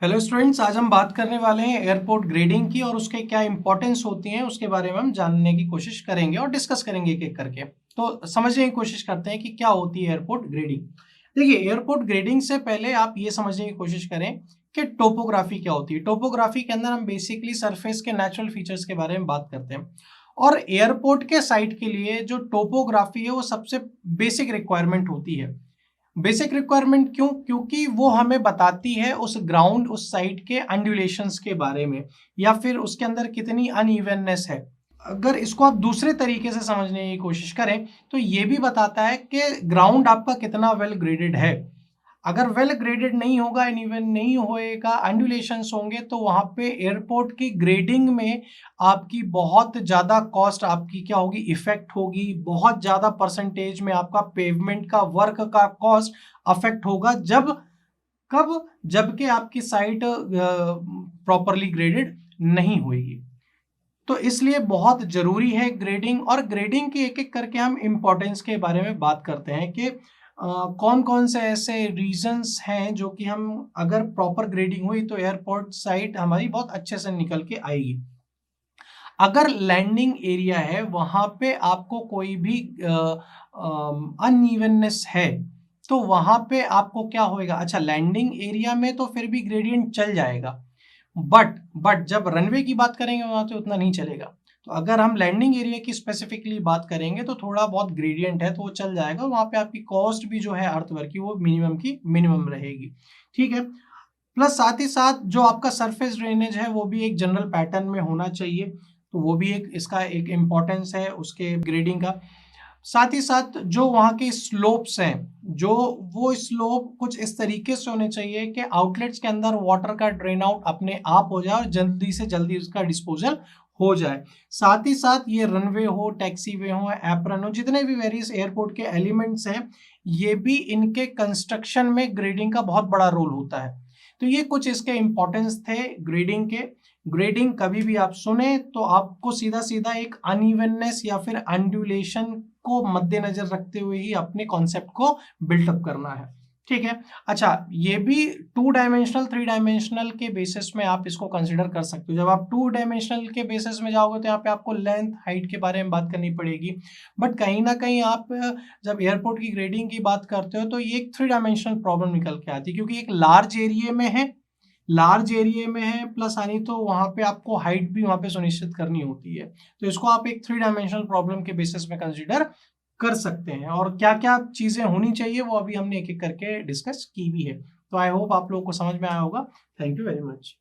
Hello students, आज हम बात करने वाले हैं एयरपोर्ट ग्रेडिंग की और उसके क्या इंपॉर्टेंस होती हैं उसके बारे में हम जानने की कोशिश करेंगे और डिस्कस करेंगे एक एक करके। तो समझने की कोशिश करते हैं कि क्या होती है एयरपोर्ट ग्रेडिंग। देखिए, एयरपोर्ट ग्रेडिंग से पहले आप ये समझने की कोशिश करें कि टोपोग्राफी क्या होती है। टोपोग्राफी के अंदर हम बेसिकली सरफेस के नेचुरल फीचर्स के बारे में बात करते हैं और एयरपोर्ट के साइट के लिए जो टोपोग्राफी है वो सबसे बेसिक रिक्वायरमेंट होती है। बेसिक रिक्वायरमेंट क्यों? क्योंकि वो हमें बताती है उस ग्राउंड, उस साइट के अंडुलेशंस के बारे में या फिर उसके अंदर कितनी अनइवननेस है। अगर इसको आप दूसरे तरीके से समझने की कोशिश करें तो ये भी बताता है कि ग्राउंड आपका कितना वेल ग्रेडेड है। अगर वेल ग्रेडेड नहीं होगा, अनइवन नहीं होएगा, अंडुलेशंस होंगे तो वहां पे एयरपोर्ट की ग्रेडिंग में आपकी बहुत ज्यादा कॉस्ट आपकी क्या होगी, इफेक्ट होगी। बहुत ज्यादा परसेंटेज में आपका पेवमेंट का वर्क का कॉस्ट अफेक्ट होगा। कब? जबकि आपकी साइट प्रॉपरली ग्रेडेड नहीं होगी। तो इसलिए बहुत जरूरी है ग्रेडिंग। और ग्रेडिंग की एक एक करके हम इंपॉर्टेंस के बारे में बात करते हैं कि कौन कौन से ऐसे रीजंस हैं जो कि हम अगर प्रॉपर ग्रेडिंग हुई तो एयरपोर्ट साइट हमारी बहुत अच्छे से निकल के आएगी। अगर लैंडिंग एरिया है वहां पे आपको कोई भी अनइवननेस है तो वहां पे आपको क्या होएगा? अच्छा, लैंडिंग एरिया में तो फिर भी ग्रेडियंट चल जाएगा, बट जब रनवे की बात करेंगे वहां तो उतना नहीं चलेगा। तो अगर हम लैंडिंग एरिया की स्पेसिफिकली बात करेंगे तो थोड़ा बहुत ग्रेडियंट है तो वो चल जाएगा। वहां पे आपकी कॉस्ट भी जो है अर्थवर्क की वो मिनिमम की मिनिमम रहेगी। ठीक है। प्लस साथ ही साथ जो आपका सरफेस ड्रेनेज है वो भी एक जनरल पैटर्न में होना चाहिए। तो वो भी एक इसका एक इम्पोर्टेंस है उसके ग्रेडिंग का। साथ ही साथ जो वहाँ के स्लोप्स हैं, जो वो स्लोप कुछ इस तरीके से होने चाहिए कि आउटलेट्स के अंदर वाटर का ड्रेन आउट अपने आप हो जाए और जल्दी से जल्दी उसका डिस्पोजल हो जाए। साथ ही साथ ये रनवे हो, टैक्सी वे हो, एप्रन हो, जितने भी वेरियस एयरपोर्ट के एलिमेंट्स हैं, ये भी इनके कंस्ट्रक्शन में ग्रेडिंग का बहुत बड़ा रोल होता है। तो ये कुछ इसके इंपॉर्टेंस थे ग्रेडिंग के। ग्रेडिंग कभी भी आप सुने तो आपको सीधा सीधा एक अनइवननेस या फिर अंडुलेशन को मद्देनजर रखते हुए ही अपने कॉन्सेप्ट को बिल्टअप करना है। ठीक है। अच्छा, ये भी 2 डायमेंशनल 3 डायमेंशनल के बेसिस में आप इसको कंसिडर कर सकते हो। जब आप 2 डायमेंशनल के बेसिस में जाओगे तो यहाँ पे आपको लेंथ, हाइट के बारे में बात करनी पड़ेगी। बट कहीं ना कहीं आप जब एयरपोर्ट की ग्रेडिंग की बात करते हो तो ये एक 3 डायमेंशनल प्रॉब्लम निकल के आती है, क्योंकि एक लार्ज एरिया में है प्लस आनी तो वहां पे आपको हाइट भी वहां पे सुनिश्चित करनी होती है। तो इसको आप एक 3 डायमेंशनल प्रॉब्लम के बेसिस में कंसीडर कर सकते हैं। और क्या क्या चीजें होनी चाहिए वो अभी हमने एक एक करके डिस्कस की भी है। तो आई होप आप लोगों को समझ में आया होगा। Thank you very much.